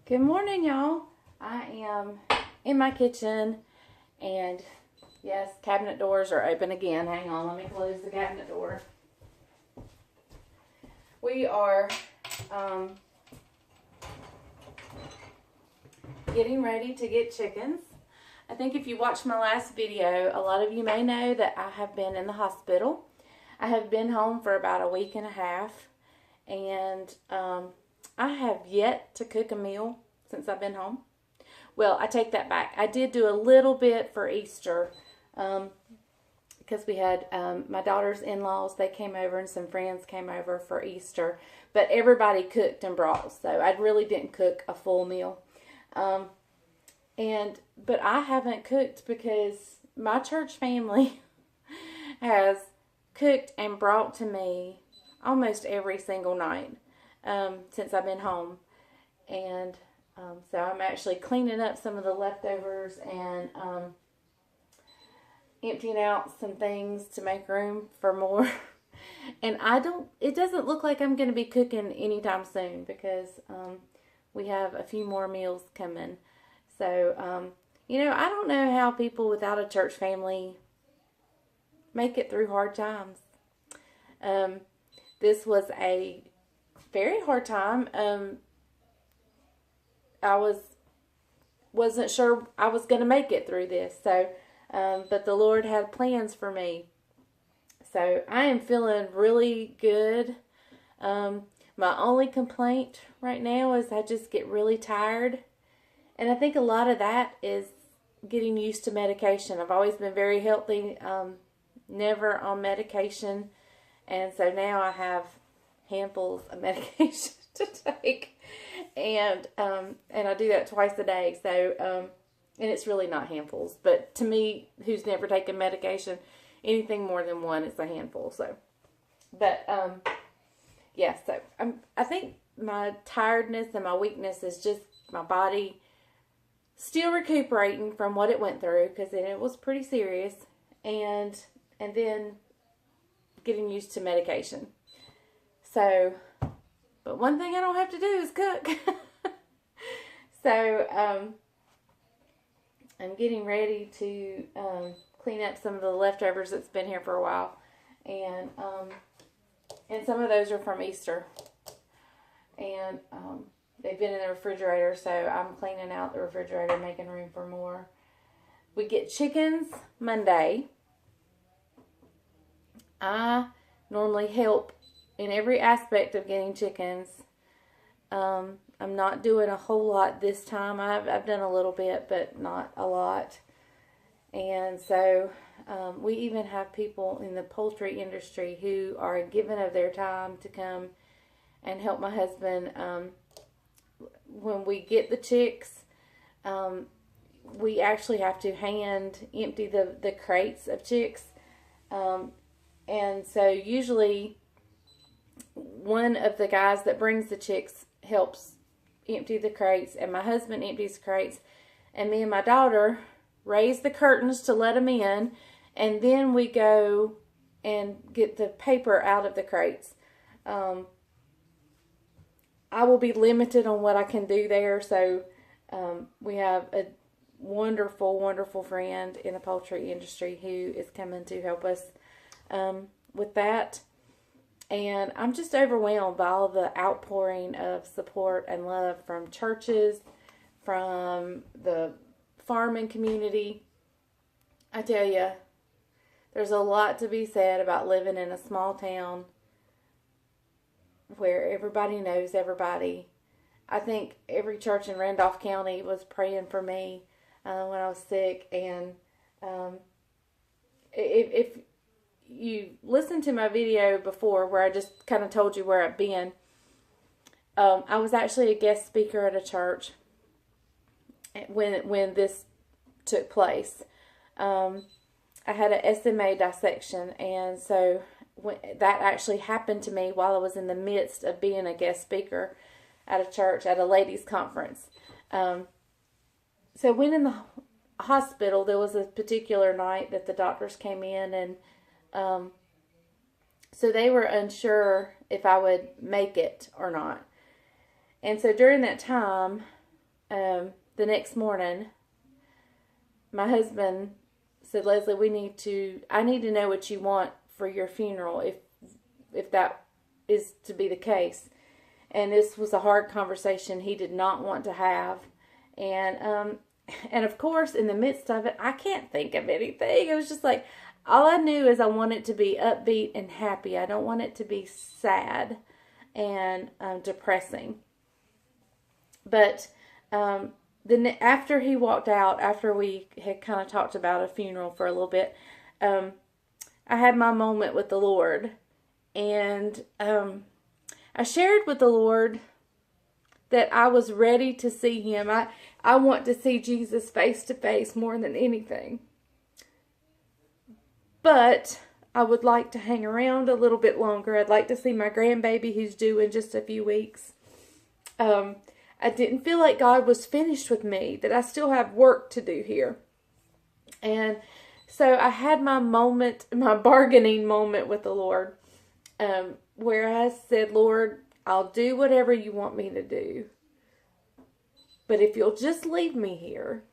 Good morning, y'all. I am in my kitchen, and yes, cabinet doors are open again. Hang on, let me close the cabinet door. We are getting ready to get chickens. I think if you watched my last video, a lot of you may know that I have been in the hospital. I have been home for about a week and a half, and I have yet to cook a meal since I've been home. Well, I take that back. I did do a little bit for Easter because we had my daughter's in-laws. They came over and some friends came over for Easter. But everybody cooked and brought, so I really didn't cook a full meal. But I haven't cooked because my church family has cooked and brought to me almost every single night since I've been home. And so I'm actually cleaning up some of the leftovers and emptying out some things to make room for more. And it doesn't look like I'm going to be cooking anytime soon because we have a few more meals coming. So, I don't know how people without a church family make it through hard times. This was a very hard time. I wasn't sure I was going to make it through this. So, but the Lord had plans for me. So I am feeling really good. My only complaint right now is I just get really tired. And I think a lot of that is getting used to medication. I've always been very healthy, never on medication. And so now I have handfuls of medication to take. And I do that twice a day. So, and it's really not handfuls. But to me, who's never taken medication, anything more than one is a handful. So, but, yeah, so I think my tiredness and my weakness is just my body still recuperating from what it went through, because it was pretty serious, and then getting used to medication. So, but one thing I don't have to do is cook. So, I'm getting ready to clean up some of the leftovers that's been here for a while, and some of those are from Easter, and they've been in the refrigerator, so I'm cleaning out the refrigerator, making room for more. We get chickens Monday. I normally help in every aspect of getting chickens. I'm not doing a whole lot this time. I've done a little bit, but not a lot. And so we even have people in the poultry industry who are giving of their time to come and help my husband. When we get the chicks, we actually have to hand empty the crates of chicks. And so usually one of the guys that brings the chicks helps empty the crates, and my husband empties the crates, and me and my daughter raise the curtains to let them in, and then we go and get the paper out of the crates. I will be limited on what I can do there, so we have a wonderful, wonderful friend in the poultry industry who is coming to help us with that. And I'm just overwhelmed by all the outpouring of support and love from churches, from the farming community. I tell you, there's a lot to be said about living in a small town where everybody knows everybody. I think every church in Randolph County was praying for me when I was sick. And if you listened to my video before where I just kind of told you where I've been, I was actually a guest speaker at a church when this took place. I had an SMA dissection, and so that actually happened to me while I was in the midst of being a guest speaker at a church at a ladies' conference. So when in the hospital, there was a particular night that the doctors came in, and so they were unsure if I would make it or not. And so during that time, the next morning, my husband said, Leslie, I need to know what you want for your funeral, if that is to be the case. And this was a hard conversation he did not want to have. And of course, in the midst of it, I can't think of anything. It was just like, all I knew is I want it to be upbeat and happy. I don't want it to be sad and depressing. But then after he walked out, after we had kind of talked about a funeral for a little bit, I had my moment with the Lord. And I shared with the Lord that I was ready to see him. I want to see Jesus face to face more than anything. But I would like to hang around a little bit longer. I'd like to see my grandbaby who's due in just a few weeks. I didn't feel like God was finished with me, that I still have work to do here. And so I had my moment, my bargaining moment with the Lord, where I said, Lord, I'll do whatever you want me to do. But if you'll just leave me here,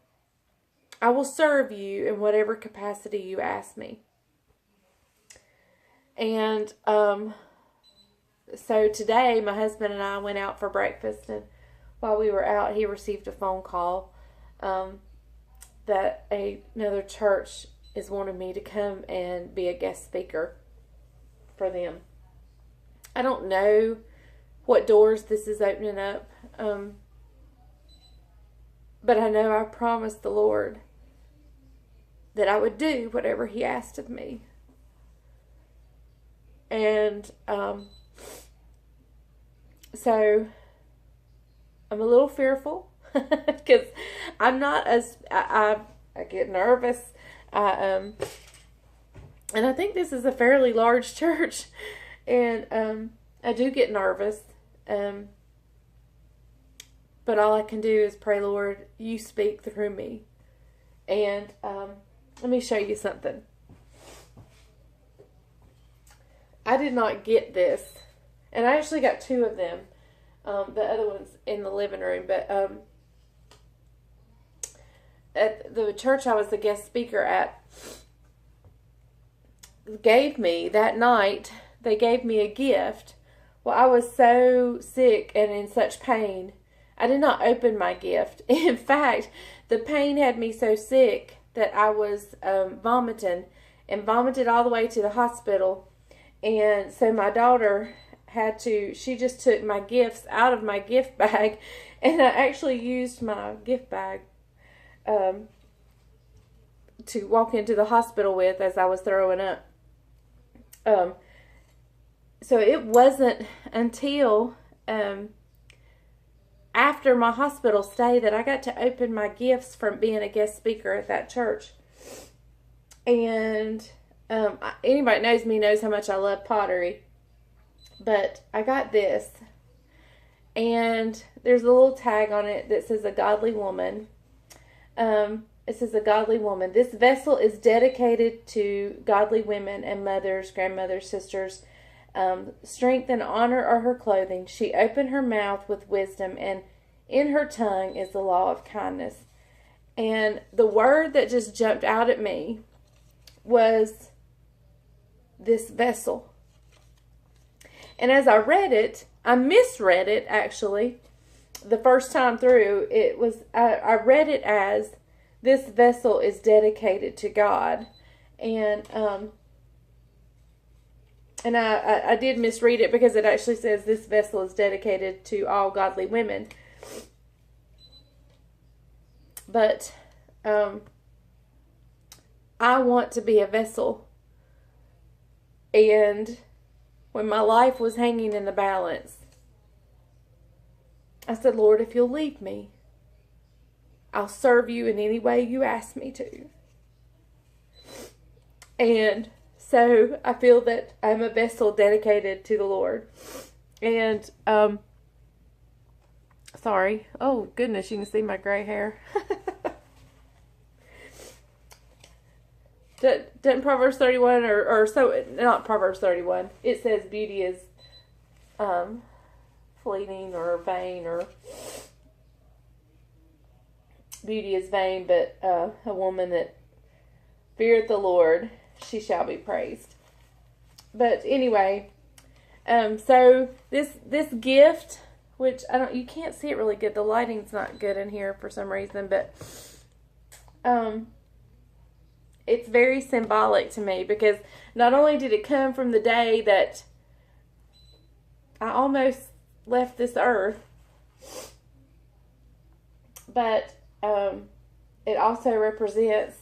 I will serve you in whatever capacity you ask me. And so today, my husband and I went out for breakfast, and while we were out, he received a phone call that another church is wanting me to come and be a guest speaker for them. I don't know what doors this is opening up, but I know I promised the Lord that I would do whatever he asked of me. And so I'm a little fearful because I'm not as I get nervous. And I think this is a fairly large church, and I do get nervous. But all I can do is pray, Lord, you speak through me. And let me show you something. I did not get this, and I actually got two of them. The other one's in the living room, but at the church I was the guest speaker at, gave me that night, they gave me a gift. Well, I was so sick and in such pain, I did not open my gift. In fact, the pain had me so sick that I was vomiting, and vomited all the way to the hospital. And so my daughter she just took my gifts out of my gift bag, and I actually used my gift bag to walk into the hospital with as I was throwing up. So it wasn't until after my hospital stay that I got to open my gifts from being a guest speaker at that church. And anybody knows me knows how much I love pottery. But I got this, and there's a little tag on it that says a godly woman. It says a godly woman. This vessel is dedicated to godly women and mothers, grandmothers, sisters. Strength and honor are her clothing. She opened her mouth with wisdom, and in her tongue is the law of kindness. And the word that just jumped out at me was this vessel. And as I read it, I misread it actually. The first time through, I read it as this vessel is dedicated to God. And I did misread it because it actually says this vessel is dedicated to all godly women. But I want to be a vessel. And when my life was hanging in the balance, I said, Lord, if you'll lead me, I'll serve you in any way you ask me to. And so I feel that I'm a vessel dedicated to the Lord. And, sorry. Oh, goodness, you can see my gray hair. Doesn't Proverbs 31 or so, not Proverbs 31, it says beauty is fleeting or vain, or beauty is vain, but a woman that feareth the Lord, she shall be praised. But anyway, so this gift, which you can't see it really good. The lighting's not good in here for some reason, but it's very symbolic to me, because not only did it come from the day that I almost left this earth, but it also represents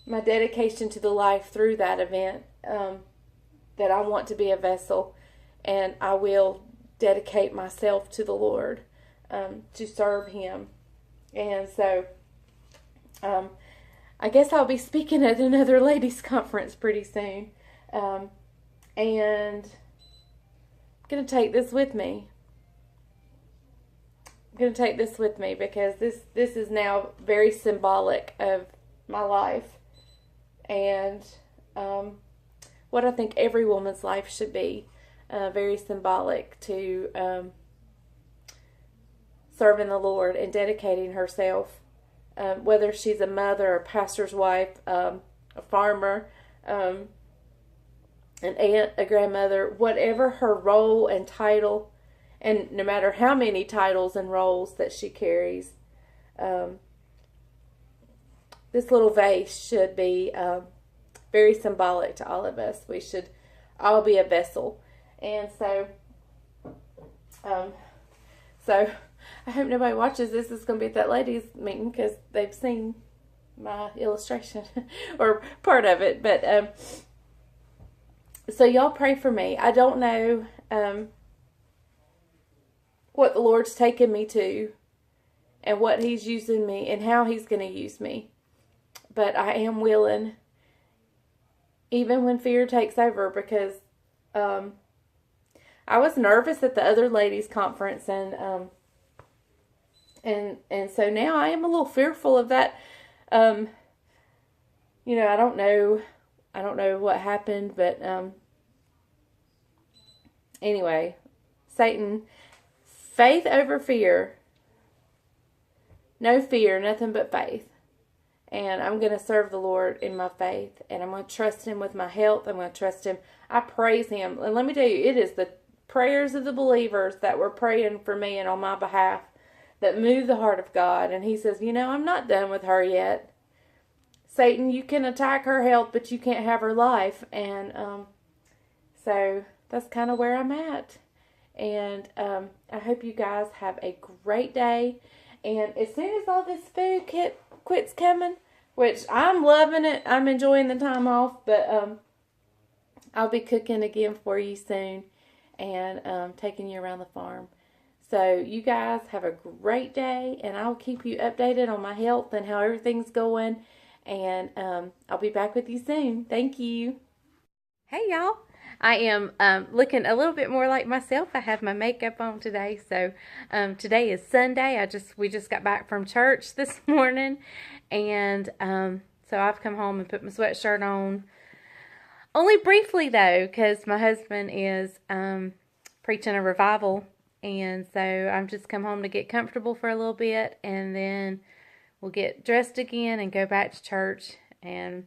my dedication to the life through that event, that I want to be a vessel, and I will dedicate myself to the Lord, to serve Him. And so I guess I'll be speaking at another ladies' conference pretty soon, and I'm going to take this with me. I'm going to take this with me, because this is now very symbolic of my life, and what I think every woman's life should be, very symbolic to serving the Lord and dedicating herself, whether she's a mother, a pastor's wife, a farmer, an aunt, a grandmother, whatever her role and title, and no matter how many titles and roles that she carries, this little vase should be very symbolic to all of us. We should all be a vessel. And so I hope nobody watches this. It's going to be at that ladies meeting, because they've seen my illustration or part of it. But so y'all pray for me. I don't know what the Lord's taken me to, and what He's using me, and how He's going to use me. But I am willing, even when fear takes over, because I was nervous at the other ladies' conference, and so now I am a little fearful of that. I don't know what happened, but anyway, Satan, faith over fear. No fear, nothing but faith. And I'm going to serve the Lord in my faith, and I'm going to trust Him with my health. I'm going to trust Him. I praise Him. And let me tell you, it is the prayers of the believers that were praying for me and on my behalf that move the heart of God. And He says, I'm not done with her yet. Satan, you can attack her health, but you can't have her life. And so that's kind of where I'm at. And I hope you guys have a great day. And as soon as all this food quits coming, which I'm loving it, I'm enjoying the time off, but I'll be cooking again for you soon, and taking you around the farm. So you guys have a great day, and I'll keep you updated on my health and how everything's going, and I'll be back with you soon. Thank you. Hey y'all. I am looking a little bit more like myself. I have my makeup on today. So today is Sunday. We just got back from church this morning, and so I've come home and put my sweatshirt on. Only briefly though, because my husband is preaching a revival, and so I've just come home to get comfortable for a little bit, and then we'll get dressed again and go back to church. And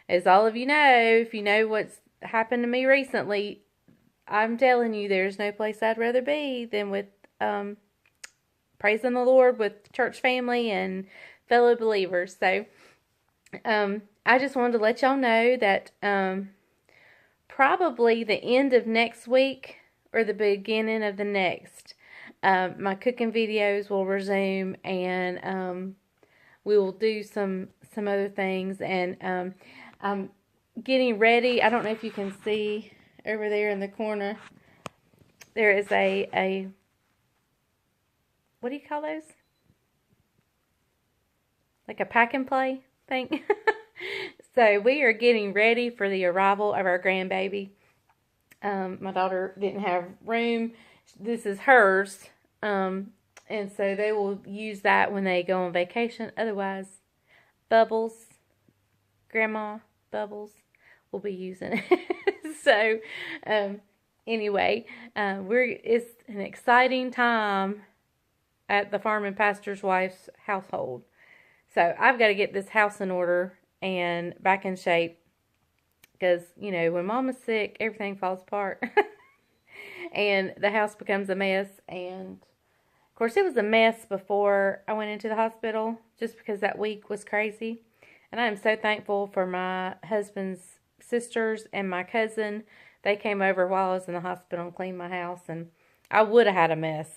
as all of you know, if you know what's happened to me recently, I'm telling you, there's no place I'd rather be than with praising the Lord with church family and fellow believers. So I just wanted to let y'all know that probably the end of next week or the beginning of the next, my cooking videos will resume, and we will do some other things, and I'm getting ready. I don't know if you can see over there in the corner. There is a what do you call those? Like a pack and play thing. So we are getting ready for the arrival of our grandbaby. My daughter didn't have room. This is hers. And so they will use that when they go on vacation. Otherwise, Bubbles, Grandma Bubbles, will be using it. So, anyway, it's an exciting time at the Farm and Pastor's Wife's household. So I've got to get this house in order and back in shape because, when Mama's sick, everything falls apart. And the house becomes a mess. And, of course, it was a mess before I went into the hospital just because that week was crazy. And I am so thankful for my husband's sisters and my cousin. They came over while I was in the hospital and cleaned my house. And I would have had a mess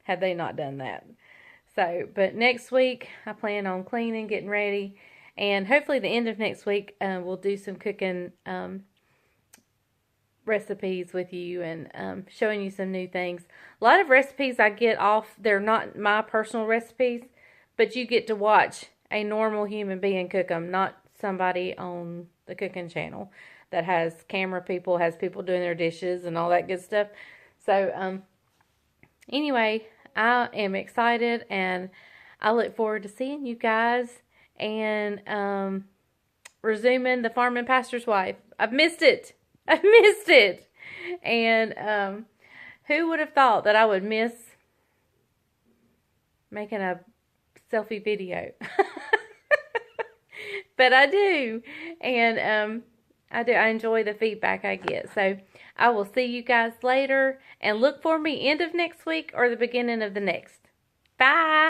had they not done that. So, but next week, I plan on cleaning, getting ready. And hopefully the end of next week, we'll do some cooking recipes with you and showing you some new things. A lot of recipes I get off, they're not my personal recipes, but you get to watch a normal human being cook them, not somebody on the cooking channel that has camera people, has people doing their dishes and all that good stuff. So, anyway, I am excited and I look forward to seeing you guys and resuming the Farm and Pastor's Wife. I've missed it. I've missed it. And who would have thought that I would miss making a selfie video? But I do. And I do. I enjoy the feedback I get. So I will see you guys later. And look for me end of next week or the beginning of the next. Bye.